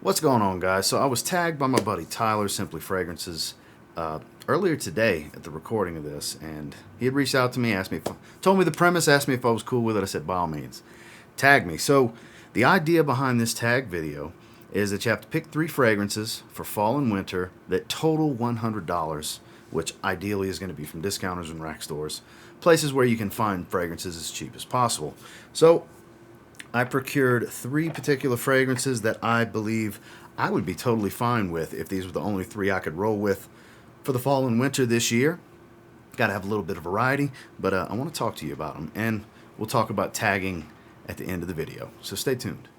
What's going on, guys? So I was tagged by my buddy Tyler, Simply Fragrances, earlier today at the recording of this, and he had reached out to me, told me the premise, asked me if I was cool with it. I said, by all means, tag me. So the idea behind this tag video is that you have to pick 3 fragrances for fall and winter that total $100, which ideally is going to be from discounters and rack stores, places where you can find fragrances as cheap as possible. So I procured 3 particular fragrances that I believe I would be totally fine with if these were the only 3 I could roll with for the fall and winter this year. Got to have a little bit of variety, but I want to talk to you about them, and we'll talk about tagging at the end of the video, so stay tuned.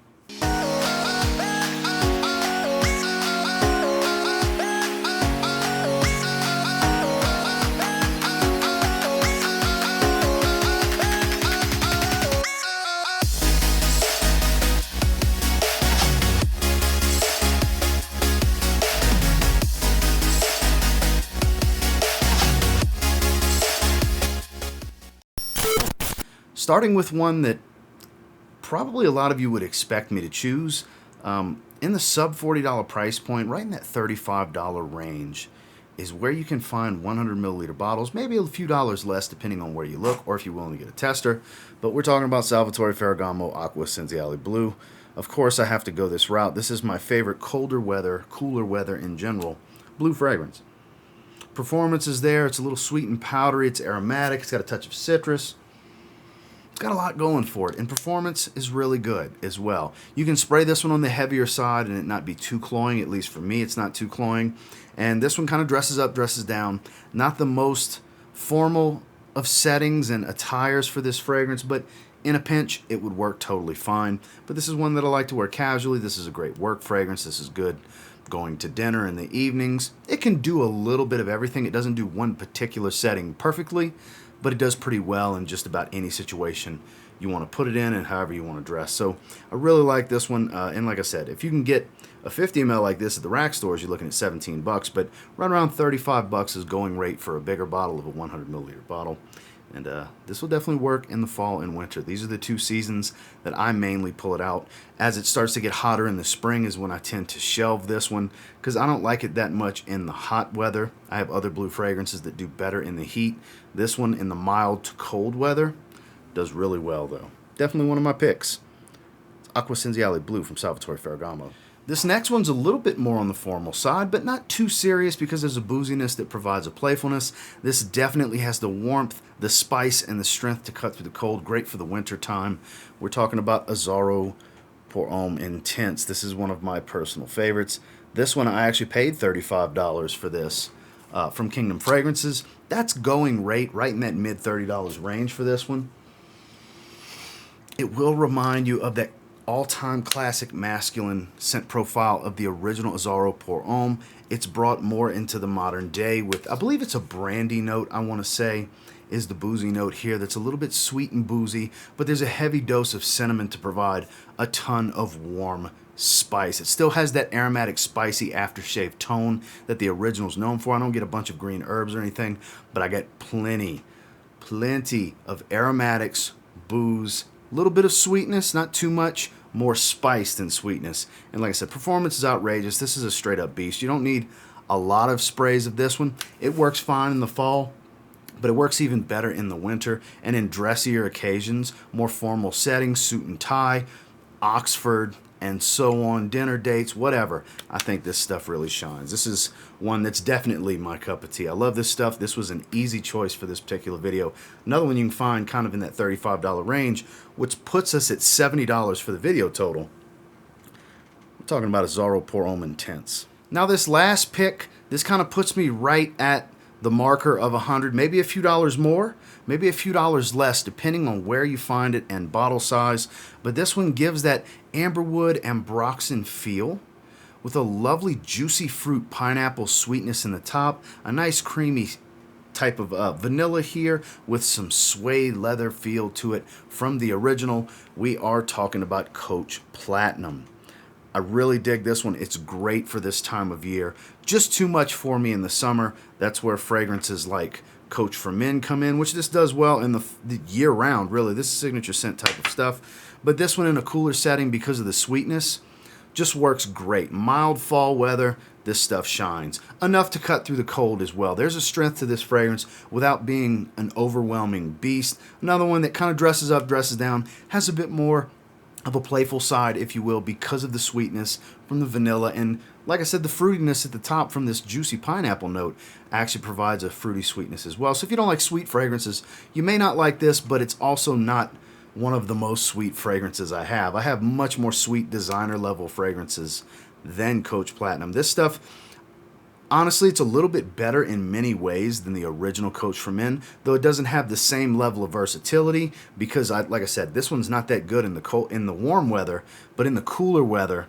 Starting with one that probably a lot of you would expect me to choose, in the sub $40 price point, right in that $35 range, is where you can find 100 milliliter bottles, maybe a few dollars less depending on where you look or if you're willing to get a tester. But we're talking about Salvatore Ferragamo Aquacinziali Blue. Of course, I have to go this route. This is my favorite colder weather, cooler weather in general, blue fragrance. Performance is there. It's a little sweet and powdery. It's aromatic. It's got a touch of citrus. It's got a lot going for it, and performance is really good as well. You can spray this one on the heavier side and it not be too cloying. At least for me, it's not too cloying. And this one kind of dresses up, dresses down. Not the most formal of settings and attires for this fragrance, but in a pinch, it would work totally fine. But this is one that I like to wear casually. This is a great work fragrance. This is good going to dinner in the evenings. It can do a little bit of everything. It doesn't do one particular setting perfectly, but it does pretty well in just about any situation you want to put it in and however you want to dress. So I really like this one. And like I said, if you can get a 50 ml like this at the rack stores, you're looking at 17 bucks, but right around 35 bucks is going rate for a bigger bottle of a 100 milliliter bottle. And this will definitely work in the fall and winter. These are the 2 seasons that I mainly pull it out. As it starts to get hotter in the spring is when I tend to shelve this one, because I don't like it that much in the hot weather. I have other blue fragrances that do better in the heat. This one in the mild to cold weather does really well though. Definitely one of my picks. It's Aquacinziali Blue from Salvatore Ferragamo. This next one's a little bit more on the formal side, but not too serious because there's a booziness that provides a playfulness. This definitely has the warmth, the spice, and the strength to cut through the cold. Great for the winter time. We're talking about Azzaro Pour Homme Intense. This is one of my personal favorites. This one I actually paid $35 for this from Kingdom Fragrances. That's going rate right in that mid $30 range for this one. It will remind you of that all-time classic masculine scent profile of the original Azzaro Pour Homme. It's brought more into the modern day with, I believe it's a brandy note, I want to say, is the boozy note here. That's a little bit sweet and boozy, but there's a heavy dose of cinnamon to provide a ton of warm spice. It still has that aromatic, spicy aftershave tone that the original's known for. I don't get a bunch of green herbs or anything, but I get plenty of aromatics, booze, a little bit of sweetness, not too much, more spice than sweetness. And like I said, performance is outrageous. This is a straight up beast. You don't need a lot of sprays of this one. It works fine in the fall, but it works even better in the winter and in dressier occasions, more formal settings, suit and tie, Oxford, and so on, dinner dates, whatever. I think this stuff really shines. This is one that's definitely my cup of tea. I love this stuff. This was an easy choice for this particular video. Another one you can find kind of in that $35 range, which puts us at $70 for the video total. We're talking about Azzaro Pour Homme Intense. Now this last pick, this kind of puts me right at the marker of 100, maybe a few dollars more, maybe a few dollars less, depending on where you find it and bottle size. But this one gives that amberwood and ambroxan feel with a lovely juicy fruit pineapple sweetness in the top, a nice creamy type of vanilla here with some suede leather feel to it from the original. We are talking about Coach Platinum. I really dig this one. It's great for this time of year. Just too much for me in the summer. That's where fragrances like Coach for Men come in, which this does well in the year round, really. This is signature scent type of stuff. But this one in a cooler setting because of the sweetness, just works great. Mild fall weather, this stuff shines. Enough to cut through the cold as well. There's a strength to this fragrance without being an overwhelming beast. Another one that kind of dresses up, dresses down, has a bit more of a playful side, if you will, because of the sweetness from the vanilla. And like I said, the fruitiness at the top from this juicy pineapple note actually provides a fruity sweetness as well. So if you don't like sweet fragrances, you may not like this, but it's also not one of the most sweet fragrances I have. I have much more sweet designer level fragrances than Coach Platinum. This stuff, honestly, it's a little bit better in many ways than the original Coach for Men, though it doesn't have the same level of versatility because, like I said, this one's not that good in the warm weather, but in the cooler weather,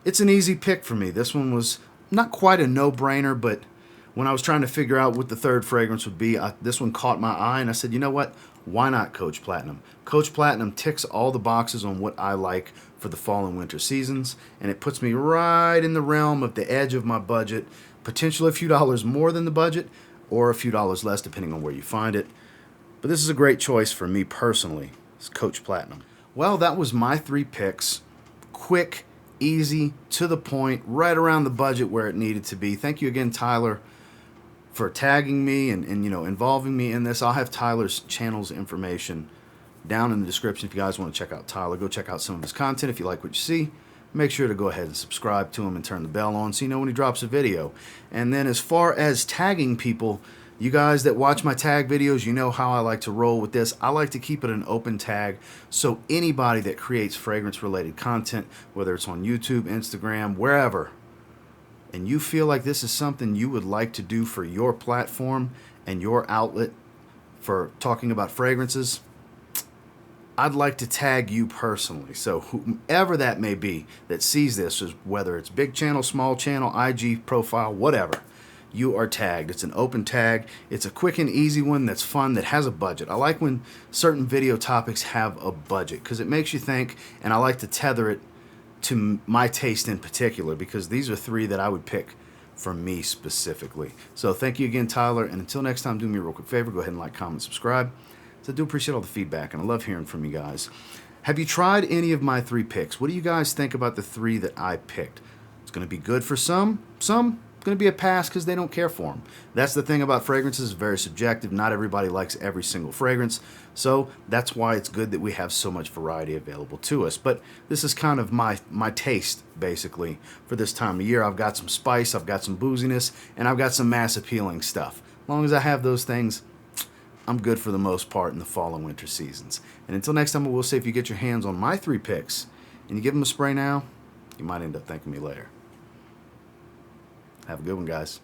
it's an easy pick for me. This one was not quite a no-brainer, but when I was trying to figure out what the third fragrance would be, this one caught my eye, and I said, you know what? Why not Coach Platinum? Coach Platinum ticks all the boxes on what I like for the fall and winter seasons, and it puts me right in the realm of the edge of my budget, potentially a few dollars more than the budget, or a few dollars less depending on where you find it. But this is a great choice for me personally. It's Coach Platinum. Well, that was my 3 picks. Quick, easy, to the point, right around the budget where it needed to be. Thank you again, Tyler, for tagging me and involving me in this. I'll have Tyler's channel's information down in the description if you guys want to check out Tyler. Go check out some of his content if you like what you see. Make sure to go ahead and subscribe to him and turn the bell on so you know when he drops a video. And then as far as tagging people, you guys that watch my tag videos, you know how I like to roll with this. I like to keep it an open tag, so anybody that creates fragrance-related content, whether it's on YouTube, Instagram, wherever, and you feel like this is something you would like to do for your platform and your outlet for talking about fragrances, I'd like to tag you personally. So whoever that may be that sees this, whether it's big channel, small channel, IG profile, whatever, you are tagged. It's an open tag. It's a quick and easy one that's fun, that has a budget. I like when certain video topics have a budget because it makes you think, and I like to tether it to my taste in particular because these are 3 that I would pick for me specifically. So thank you again, Tyler, and until next time, do me a real quick favor. Go ahead and like, comment, subscribe. So I do appreciate all the feedback, and I love hearing from you guys. Have you tried any of my 3 picks? What do you guys think about the 3 that I picked? It's going to be good for some going to be a pass because they don't care for them. That's the thing about fragrances. It's very subjective. Not everybody likes every single fragrance, so that's why it's good that we have so much variety available to us. But this is kind of my taste, basically, for this time of year. I've got some spice, I've got some booziness, and I've got some mass appealing stuff. As long as I have those things, I'm good for the most part in the fall and winter seasons. And until next time, I will say, if you get your hands on my 3 picks and you give them a spray now, you might end up thanking me later. Have a good one, guys.